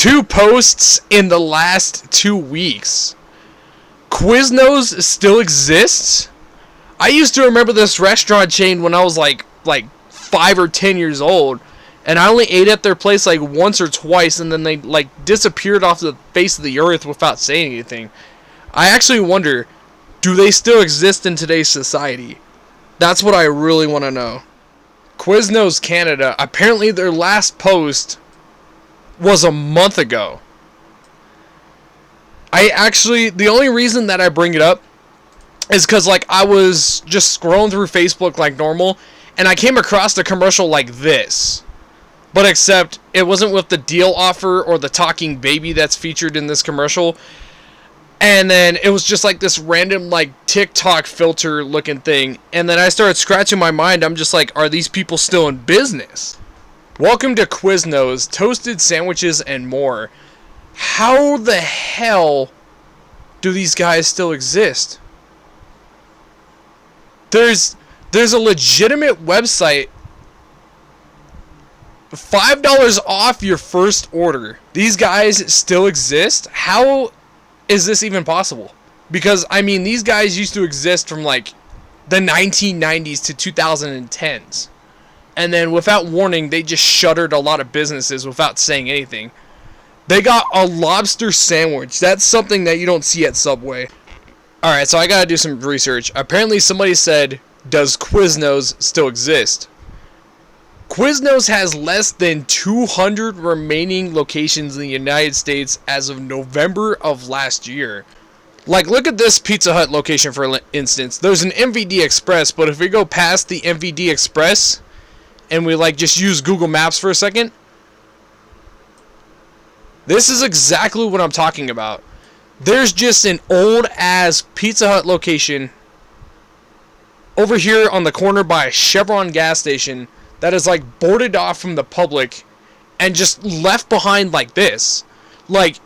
2 posts in the last 2 weeks. Quiznos Still Exists? I used to remember this restaurant chain when I was like 5 or 10 years old, and I only ate at their place like once or twice, and then they like disappeared off the face of the earth without saying anything. I actually wonder, do they still exist in today's society? That's what I really want to know. Quiznos Canada, apparently their last post was a month ago. The only reason that I bring it up is because like I was just scrolling through Facebook like normal, and I came across a commercial like this. But except it wasn't with the deal offer or the talking baby that's featured in this commercial. And then it was just like this random like TikTok filter looking thing. And then I started scratching my mind. I'm just like, are these people still in business? Welcome to Quiznos, toasted sandwiches and more. How the hell do these guys still exist? There's a legitimate website. $5 off your first order. These guys still exist? How is this even possible? Because, I mean, these guys used to exist from, like, the 1990s to 2010s. And then, without warning, they just shuttered a lot of businesses without saying anything. They got a lobster sandwich. That's something that you don't see at Subway. Alright, so I gotta do some research. Apparently somebody said, does Quiznos still exist? Quiznos has less than 200 remaining locations in the United States as of November of last year. Like, look at this Pizza Hut location for instance. There's an MVD Express, but if we go past the MVD Express and we like just use Google Maps for a second, this is exactly what I'm talking about. There's just an old ass Pizza Hut location over here on the corner by a Chevron gas station that is like boarded off from the public and just left behind like this. Like,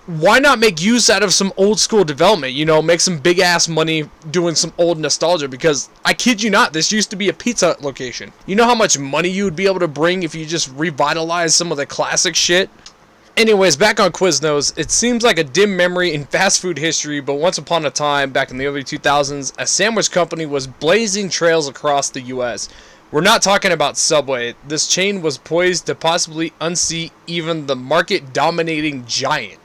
why not make use out of some old school development? You know, make some big ass money doing some old nostalgia, because I kid you not, this used to be a Pizza Hut location. You know how much money you would be able to bring if you just revitalize some of the classic shit? Anyways, back on Quiznos, it seems like a dim memory in fast food history, but once upon a time, back in the early 2000s, a sandwich company was blazing trails across the US. We're not talking about Subway. This chain was poised to possibly unseat even the market-dominating giant.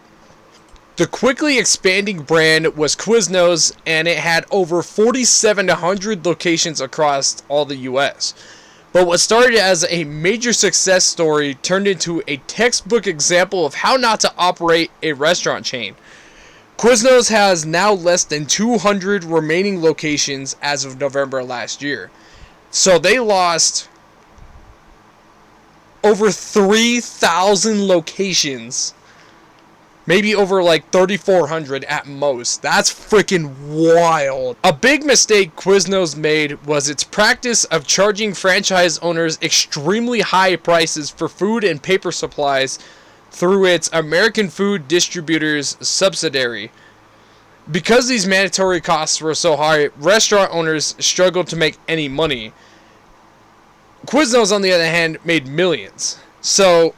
The quickly expanding brand was Quiznos, and it had over 4,700 locations across all the US. But what started as a major success story turned into a textbook example of how not to operate a restaurant chain. Quiznos has now less than 200 remaining locations as of November last year. So they lost over 3,000 locations. Maybe over like 3,400 at most. That's freaking wild. A big mistake Quiznos made was its practice of charging franchise owners extremely high prices for food and paper supplies through its American Food Distributors subsidiary. Because these mandatory costs were so high, restaurant owners struggled to make any money. Quiznos, on the other hand, made millions. So,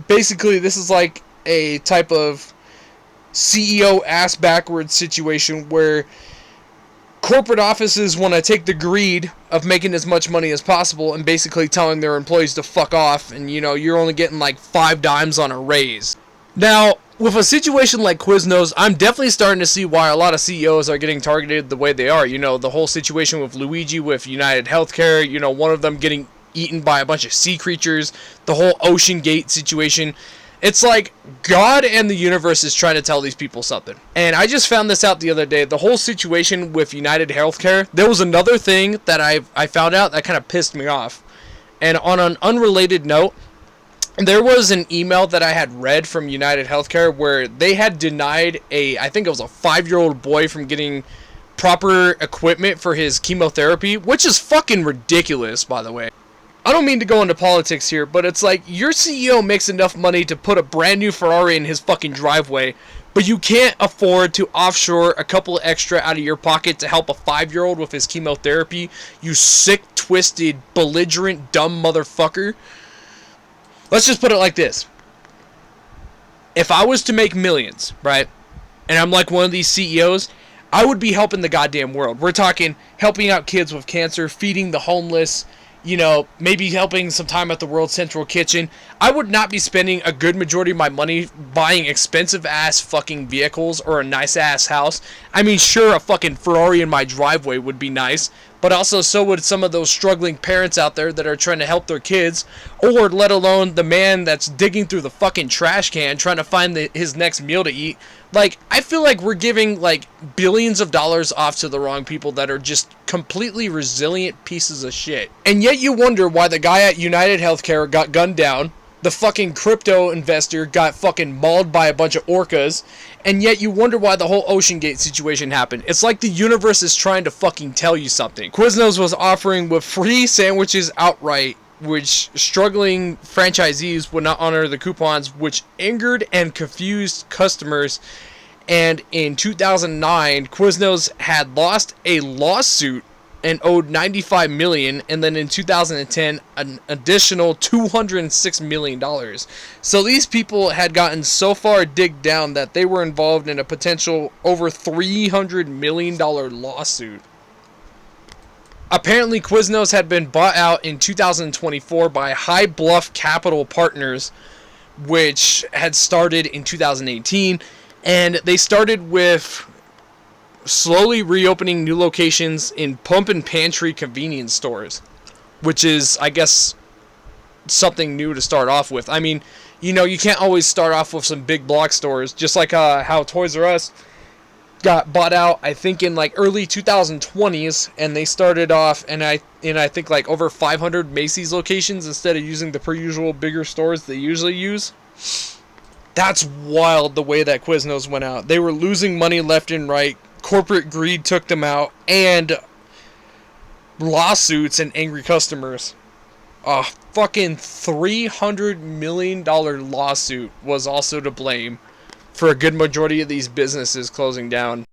basically, this is like a type of CEO ass backwards situation where corporate offices want to take the greed of making as much money as possible and basically telling their employees to fuck off, and you know, you're only getting like 5 dimes on a raise. Now, with a situation like Quiznos, I'm definitely starting to see why a lot of CEOs are getting targeted the way they are. You know, the whole situation with Luigi with United Healthcare, you know, one of them getting eaten by a bunch of sea creatures, the whole Ocean Gate situation. It's like God and the universe is trying to tell these people something. And I just found this out the other day. The whole situation with United Healthcare. There was another thing that I found out that kind of pissed me off. And on an unrelated note, there was an email that I had read from United Healthcare where they had denied I think it was a 5-year-old boy from getting proper equipment for his chemotherapy, which is fucking ridiculous, by the way. I don't mean to go into politics here, but it's like, your CEO makes enough money to put a brand new Ferrari in his fucking driveway, but you can't afford to offshore a couple extra out of your pocket to help a 5-year-old with his chemotherapy, you sick, twisted, belligerent, dumb motherfucker. Let's just put it like this. If I was to make millions, right, and I'm like one of these CEOs, I would be helping the goddamn world. We're talking helping out kids with cancer, feeding the homeless, you know, maybe helping some time at the World Central Kitchen. I would not be spending a good majority of my money buying expensive ass fucking vehicles or a nice ass house. I mean, sure, a fucking Ferrari in my driveway would be nice, but also so would some of those struggling parents out there that are trying to help their kids, or let alone the man that's digging through the fucking trash can trying to find his next meal to eat. Like, I feel like we're giving, like, billions of dollars off to the wrong people that are just completely resilient pieces of shit. And yet you wonder why the guy at United Healthcare got gunned down, the fucking crypto investor got fucking mauled by a bunch of orcas, and yet you wonder why the whole OceanGate situation happened. It's like the universe is trying to fucking tell you something. Quiznos was offering with free sandwiches outright, which struggling franchisees would not honor the coupons, which angered and confused customers. And in 2009, Quiznos had lost a lawsuit and owed $95 million, and then in 2010, an additional $206 million. So these people had gotten so far digged down that they were involved in a potential over $300 million lawsuit. Apparently, Quiznos had been bought out in 2024 by High Bluff Capital Partners, which had started in 2018, and they started with slowly reopening new locations in pump and pantry convenience stores, which is, I guess, something new to start off with. I mean, you know, you can't always start off with some big block stores, just like how Toys R Us got bought out, I think, in like early 2020s, and they started off and I think like over 500 Macy's locations instead of using the per usual bigger stores they usually use. That's wild, the way that Quiznos went out. They were losing money left and right. Corporate greed took them out, and lawsuits and angry customers. A fucking $300 million lawsuit was also to blame for a good majority of these businesses closing down.